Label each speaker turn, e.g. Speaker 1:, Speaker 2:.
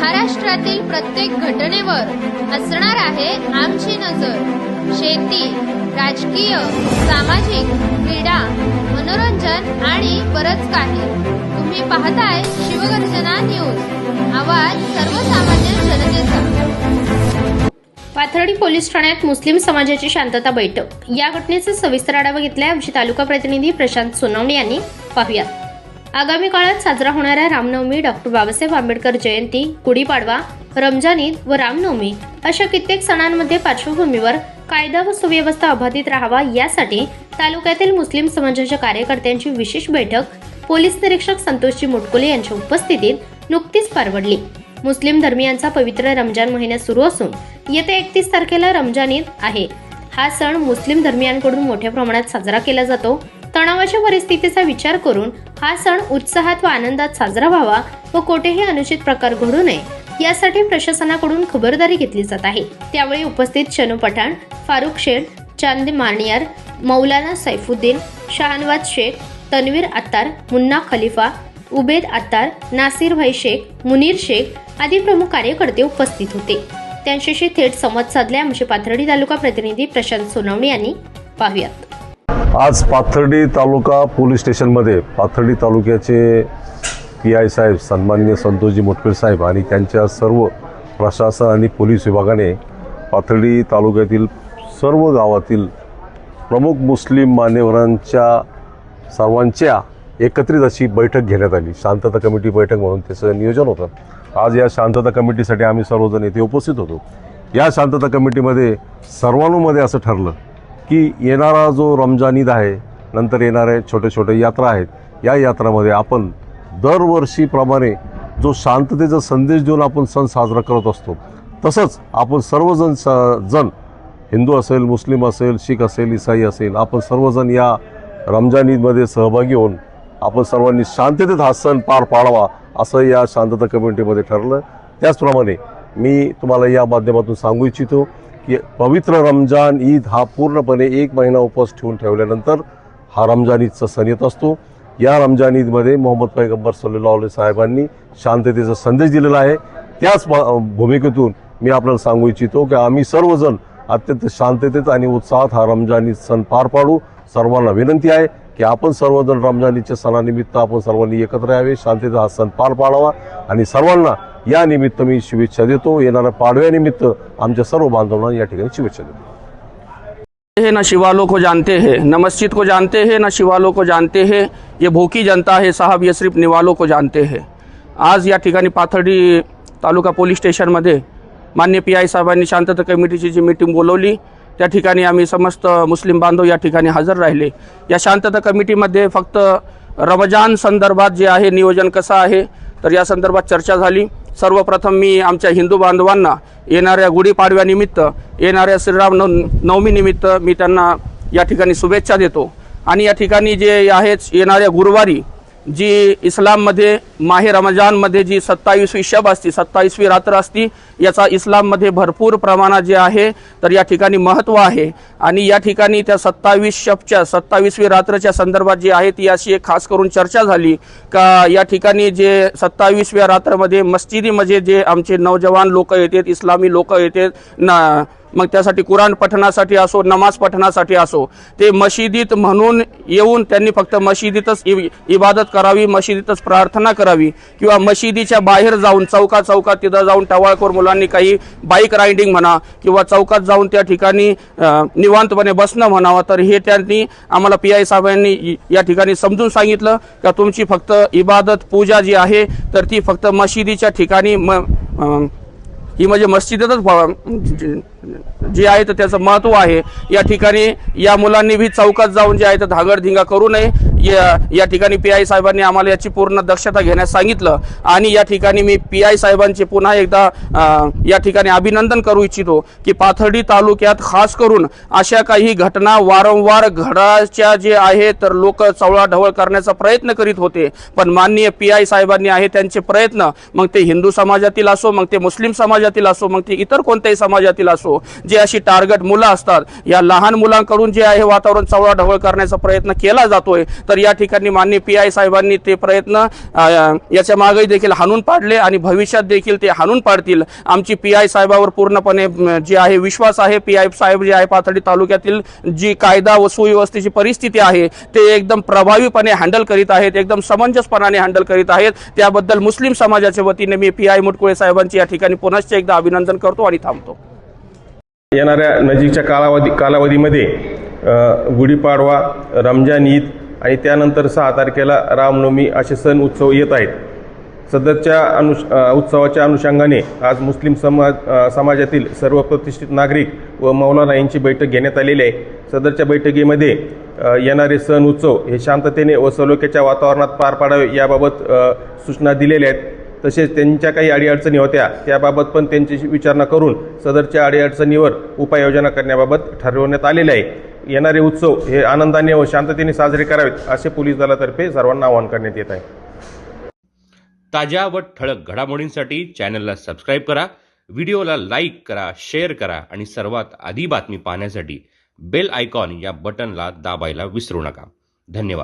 Speaker 1: महाराष्ट्रातील प्रत्येक घटनेवर असणार आहे आमची नजर। शेती, राजकीय, सामाजिक, क्रीडा, मनोरंजन आणि बरंच काही। तुम्ही पाहताय शिवगर्जना न्यूज, आवाज सर्वसामान्य जनतेचा।
Speaker 2: पाथर्डी पोलीस ठाण्यात मुस्लिम समाजाची शांतता बैठक। या घटनेचा सविस्तर आढावा घेतलाय आमचे तालुका प्रतिनिधी प्रशांत सोनवणे यांनी। पाहूयात। आगामी काळात साजरा होणाऱ्या रामनवमी, डॉक्टर बाबासाहेब आंबेडकर जयंती, गुढीपाडवा, रमजान ईद व रामनवमी अशा कित्येक सणांमध्ये पार्श्वभूमीवर कायदा व सुव्यवस्था अबाधित राहावा यासाठी तालुक्यातील मुस्लिम समाजाच्या कार्यकर्त्यांची विशेष बैठक पोलीस निरीक्षक संतोषजी मुटकुले यांच्या उपस्थितीत नुकतीच पार पडली। मुस्लिम धर्मियांचा पवित्र रमजान महिना सुरू असून येत्या 31 तारखेला रमजान ईद आहे। हा सण मुस्लिम धर्मियांकडून मोठ्या प्रमाणात साजरा केला जातो। तणावाच्या परिस्थितीचा विचार करून हा सण उत्साहात व आनंदात साजरा व्हावा व कोठेही अनुचित प्रकार घडू नये यासाठी प्रशासनाकडून खबरदारी घेतली जात आहे। त्यावेळी उपस्थित शनू पठाण, फारुख शेख, चांद मारनियार, मौलाना सैफुद्दीन, शाहनवाज शेख, तन्वीर अत्तार, मुन्ना खलीफा, उबेद अत्तार, नासिर भाई शेख, मुनीर शेख आदी प्रमुख कार्यकर्ते उपस्थित होते। त्यांच्याशी थेट संवाद साधले आमचे पाथर्डी तालुका प्रतिनिधी प्रशांत सोनवणे यांनी। पाहूयात।
Speaker 3: आज पाथर्डी तालुका पोलीस स्टेशनमध्ये पाथर्डी तालुक्याचे PI साहेब सन्माननीय संतोषजी मुटकुले साहेब आणि त्यांच्या सर्व प्रशासन आणि पोलीस विभागाने पाथर्डी तालुक्यातील सर्व गावातील प्रमुख मुस्लिम मान्यवरांच्या सर्वांच्या एकत्रित अशी बैठक घेण्यात आली। शांतता कमिटी बैठक म्हणून त्याचं नियोजन होतं। आज या शांतता कमिटीसाठी आम्ही सर्वजण येथे उपस्थित होतो। या शांतता कमिटीमध्ये सर्वांमध्ये असं ठरलं की येणारा जो रमजान ईद आहे, नंतर येणारे छोटे छोटे यात्रा आहेत, या यात्रामध्ये आपण दरवर्षीप्रमाणे जो शांततेचा संदेश देऊन आपण सण साजरा करत असतो, तसंच आपण सर्वजण हिंदू असेल, मुस्लिम असेल, शीख असेल, ईसाई असेल, आपण सर्वजण या रमजान ईदमध्ये सहभागी होऊन आपण सर्वांनी शांततेत हा सण पार पाडावा असं या शांतता कमिटीमध्ये ठरलं। त्याचप्रमाणे मी तुम्हाला या माध्यमातून सांगू इच्छितो की पवित्र रमजान ईद हा पूर्णपणे 1 महिना उपवास ठेवल्यानंतर हा रमजान ईदचा सण येत असतो। या रमजान ईदमध्ये मोहम्मद पैगंबर सल्लल्लाहु अलैहि साहेबांनी शांततेचा संदेश दिलेला आहे। त्याच भूमिकेतून मी आपल्याला सांगू इच्छितो की आम्ही सर्वजण अत्यंत शांततेत आणि उत्साहात हा रमजान ईद सण पार पाडू। सर्वांना विनंती आहे की आपण सर्वजण रमजान ईदच्या सणानिमित्त आपण सर्वांनी एकत्र यावे, शांततेचा हा सण पार पाडावा आणि सर्वांना या निमित्त मी शुभेच्छा देतो। येणाऱ्या पाडव्यानिमित्त आमच्या सर्व बांधवांना या ठिकाणी शुभेच्छा देतो।
Speaker 4: न शिवालों को जानते हैं, न मस्जिद को जानते हैं, न शिवालों को जानते हैं, ये भूखी जनता है साहब, ये सिर्फ निवालों को जानते हैं। आज या ठिकाणी पाथर्डी तालुका पोलीस स्टेशनमध्ये मान्य PI साहेबांनी शांतता कमिटीची जी मीटिंग बोलवली, त्या ठिकाणी आम्ही समस्त मुस्लिम बांधव या ठिकाणी हजर राहिले। या शांतता कमिटीमध्ये फक्त रमजान संदर्भात जे आहे नियोजन कसं आहे तर या संदर्भात चर्चा झाली। सर्वप्रथम मी आमच्या हिंदू बांधवांना येणाऱ्या गुढीपाडव्यानिमित्त, येणाऱ्या श्रीराम नवमी निमित्त मी त्यांना या ठिकाणी शुभेच्छा देतो। आणि या ठिकाणी जे आहे येणाऱ्या गुरुवारी जी इस्लाममध्ये माहे रमजानमध्ये जी 27वी शब असती, 27वी रात्र असती, याचा इस्लाममध्ये भरपूर प्रमाणात जे आहे तर या ठिकाणी महत्त्व आहे। आणि या ठिकाणी त्या 27 शबच्या 27वी रात्रच्या संदर्भात जी आहे ती अशी एक खास करून चर्चा झाली का या ठिकाणी जे 27व्या रात्रमध्ये मस्जिदीमध्ये जे आमचे नौजवान लोक येतात, इस्लामी लोक येतात ना, मग त्यासाठी कुराण पठणासाठी असो, नमाज पठणासाठी असो, ते मशिदीत म्हणून येऊन त्यांनी फक्त मशिदीतच इबादत करावी, मशिदीतच प्रार्थना करावी किंवा मशिदीच्या बाहेर जाऊन चौकात तिथं जाऊन टवाळखोर मुलांनी काही बाईक रायडिंग म्हणा किंवा चौकात जाऊन त्या ठिकाणी निवांतपणे बसणं म्हणावं, तर हे त्यांनी आम्हाला PI साहेबांनी या ठिकाणी समजून सांगितलं का तुमची फक्त इबादत पूजा जी आहे तर ती फक्त मशिदीच्या ठिकाणी ही म्हणजे मस्जिदच जी आहे तर त्याचं महत्त्व आहे। या ठिकाणी या मुलांनी भी चौकात जाऊन जे आहे तर धागडधिंगा करू नये या ठिकाणी PI साहेबांनी आम्हाला याची पूर्ण दक्षता घेण्यास सांगितलं। आणि या ठिकाणी मी PI साहेबांचे पुन्हा एकदा या ठिकाणी अभिनंदन करू इच्छितो की पाथर्डी तालुक्यात खास करून अशा काही घटना वारंवार घडायच्या जे आहे तर लोक चवळाढवळ करण्याचा प्रयत्न करीत होते, पण माननीय PI साहेबांनी आहे त्यांचे प्रयत्न, मग ते हिंदू समाजातील असो, मग ते मुस्लिम समाजातील असो, मग ते इतर कोणत्याही समाजातील असो, जे अशी टार्गेट मुलं असतात, या लहान मुलांकडून जे आहे वातावरण चवळाढवळ करण्याचा प्रयत्न केला जातोय, तर तर या ठिकाणी माननीय PI साहेबांनी ते प्रयत्न याच्या मागे देखील हाणून पाडले आणि भविष्यात देखील ते हाणून पाडतील. आमची PI साहेबावर पूर्णपणे जी आहे विश्वास आहे. PI साहेब जे आहे पाथर्डी तालुक्यातील जी कायदा व सुव्यवस्थेची परिस्थिती आहे ते एकदम प्रभावीपणे हँडल करीत आहेत, एकदम समंजसपणाने हँडल करीत आहेत. त्याबद्दल मुस्लिम समाजाच्या वतीने मी PI मुटकुळे साहेबांची या ठिकाणी पुनश्च एकदा अभिनंदन करतो आणि थांबतो.
Speaker 5: येणाऱ्या नजीकच्या कालावधीमध्ये गुढीपाडवा, रमजान ईद आणि त्यानंतर 6 तारखेला रामनवमी असे सण उत्सव येत आहेत. सदरच्या उत्सवाच्या अनुषंगाने आज मुस्लिम समाजातील सर्व प्रतिष्ठित नागरिक व मौलाना यांची बैठक घेण्यात आलेली आहे. सदरच्या बैठकीमध्ये येणारे सण उत्सव हे शांततेने व सलोख्याच्या वातावरणात पार पाडावे याबाबत सूचना दिलेल्या आहेत. तसेच त्यांच्या काही अडीअडचणी होत्या त्याबाबत पण त्यांची विचारणा करून सदरच्या अडीअडचणीवर उपाययोजना करण्याबाबत ठरवण्यात आलेले आहे. येणारे उत्सव हे आनंदाने व शांततेने साजरे करावेत असे पोलीस दलातर्फे सर्वांना आवाहन करण्यात येत आहे.
Speaker 6: ताज्या व ठळक घडामोडींसाठी चॅनलला सबस्क्राईब करा, व्हिडिओला लाईक करा, शेअर करा आणि सर्वात आधी बातमी पाहण्यासाठी बेल आयकॉन या बटनला दाबायला विसरू नका. धन्यवाद.